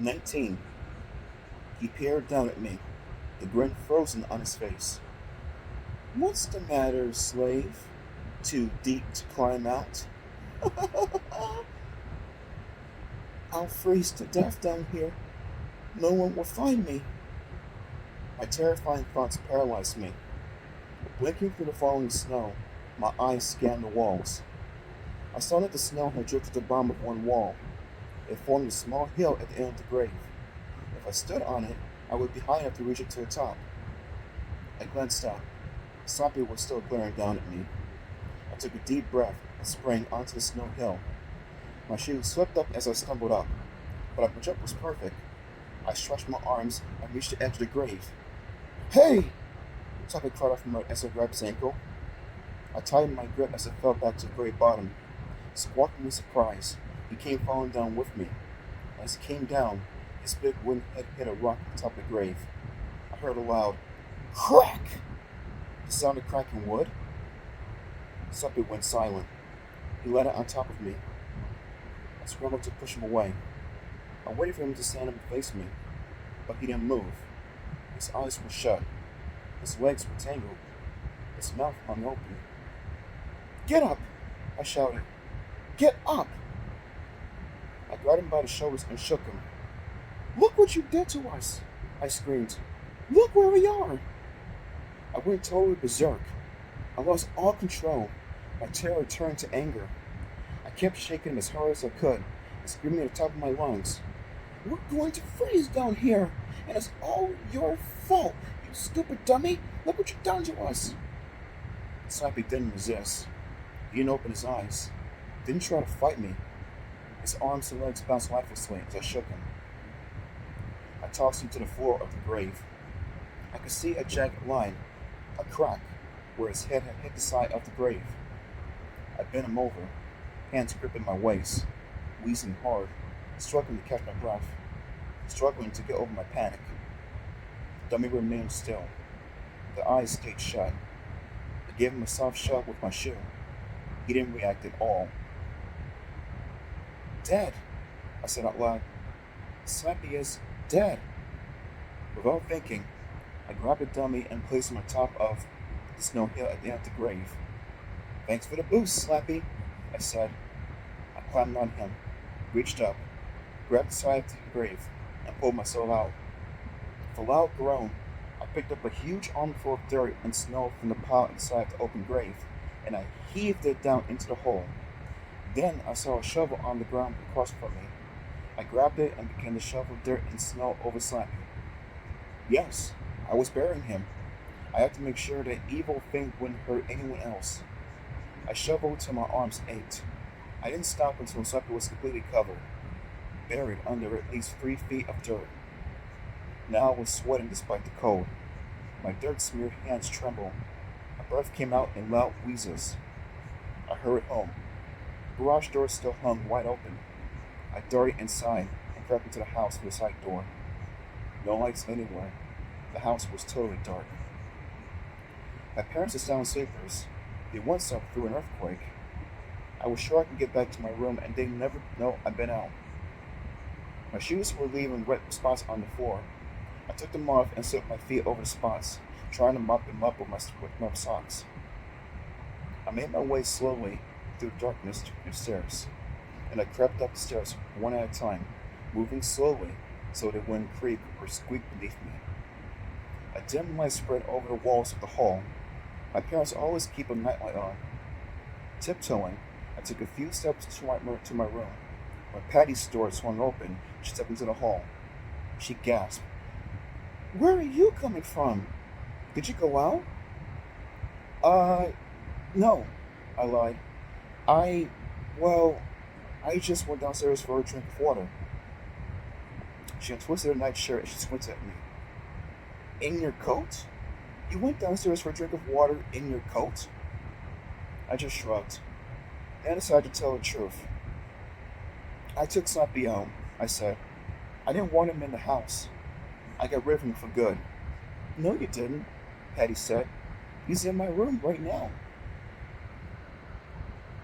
19. He peered down at me, the grin frozen on his face. What's the matter, slave? Too deep to climb out? I'll freeze to death down here. No one will find me. My terrifying thoughts paralyzed me. Blinking through the falling snow, my eyes scanned the walls. I saw that the snow had drifted to the bottom of one wall. It formed a small hill at the end of the grave. If I stood on it, I would be high enough to reach it to the top. I glanced up. Slappy was still glaring down at me. I took a deep breath and sprang onto the snow hill. My shoes swept up as I stumbled up, but my jump was perfect. I stretched my arms and reached the edge of the grave. Hey! Slappy cried off me as I grabbed his ankle. I tightened my grip as I fell back to the grave bottom. Squawking with surprise, he came falling down with me. As he came down, his big wooden head hit a rock at the top of the grave. I heard a loud crack! The sound of cracking wood. Slappy went silent. He landed on top of me. I scrambled to push him away. I waited for him to stand up and face me, but he didn't move. His eyes were shut. His legs were tangled. His mouth hung open. Get up! I shouted. Get up! I grabbed him by the shoulders and shook him. Look what you did to us! I screamed. Look where we are! I went totally berserk. I lost all control. My terror turned to anger. I kept shaking him as hard as I could and screaming at the top of my lungs. We're going to freeze down here, and it's all your fault, you stupid dummy! Look what you've done to us! Slappy didn't resist. He didn't open his eyes. Didn't try to fight me. His arms and legs bounced lifelessly as I shook him. I tossed him to the floor of the grave. I could see a jagged line, a crack, where his head had hit the side of the grave. I bent him over, hands gripping my waist, wheezing hard, struggling to catch my breath, struggling to get over my panic. The dummy remained still. The eyes stayed shut. I gave him a soft shove with my shoe. He didn't react at all. Dead, I said out loud. Slappy is dead. Without thinking, I grabbed the dummy and placed him on top of the snow hill at the end of the grave. Thanks for the boost, Slappy, I said. I climbed on him, reached up, grabbed the side of the grave, and pulled myself out. With a loud groan, I picked up a huge armful of dirt and snow from the pile inside the open grave, and I heaved it down into the hole. Then I saw a shovel on the ground across from me. I grabbed it and began to shovel dirt and snow over Slappy. Yes, I was burying him. I had to make sure that evil thing wouldn't hurt anyone else. I shoveled till my arms ached. I didn't stop until Slappy was completely covered, buried under at least 3 feet of dirt. Now I was sweating despite the cold. My dirt-smeared hands trembled. My breath came out in loud wheezes. I hurried home. The garage door still hung wide open. I darted inside and crept into the house through the side door. No lights anywhere. The house was totally dark. My parents are sound sleepers. They once slept through an earthquake. I was sure I could get back to my room and they'd never know I'd been out. My shoes were leaving wet spots on the floor. I took them off and slipped my feet over the spots, trying to mop them up with my socks. I made my way slowly through the darkness to the stairs, and I crept up the stairs one at a time, moving slowly so they wouldn't creak or squeak beneath me. A dim light spread over the walls of the hall. My parents always keep a nightlight on. Tiptoeing, I took a few steps to my room. When Patty's door swung open, she stepped into the hall. She gasped. Where are you coming from? Did you go out? No, I lied. I just went downstairs for a drink of water. She untwisted her nightshirt and she squinted at me. In your coat? You went downstairs for a drink of water in your coat? I just shrugged. Then I decided to tell the truth. I took Slappy out, I said. I didn't want him in the house. I got rid of him for good. No, you didn't, Patty said. He's in my room right now.